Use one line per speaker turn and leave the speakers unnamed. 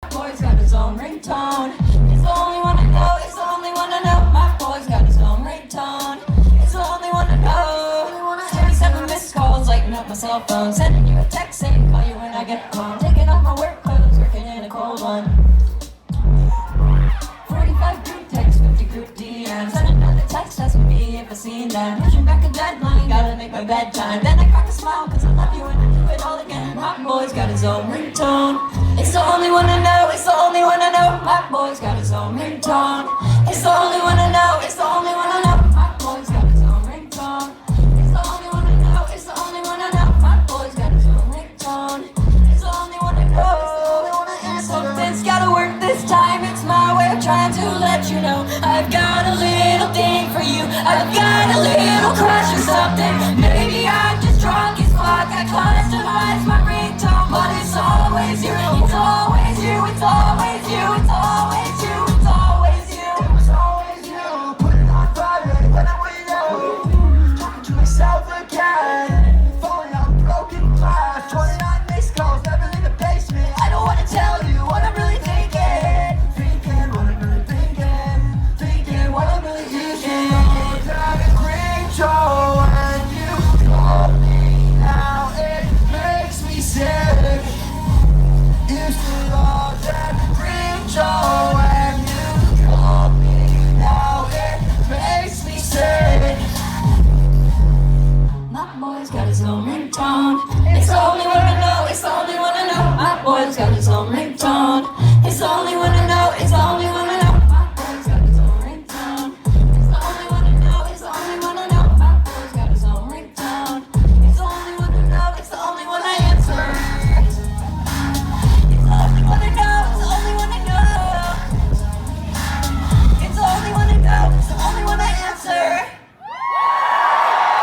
boy's got his own ringtone. He's the only one to know, he's the only one to know. My boy's got his own ringtone. He's the only one to know. 27 missed calls, lighting up my cell phone. Sending you a text saying, call you when I get home. Taking off my work clothes, working in a cold one. 45 group texts, 50 group DMs. Send another text asking me if I seen them. Pushing back a deadline, gotta make my bedtime. Then I crack a smile cause I love you and I do it all again. My boy's got his own ringtone. It's the only one to know, it's the only one to know. My boy's got his own ringtone. It's the only one to know, it's the only one to know. My boy's got his own ringtone. It's the only one to know, it's the only one to know. My boy's got his own ringtone. It's the only one to know. Something's gotta work this time, it's my way of trying to let you know I've got a little thing for you. I've got a little crush or something.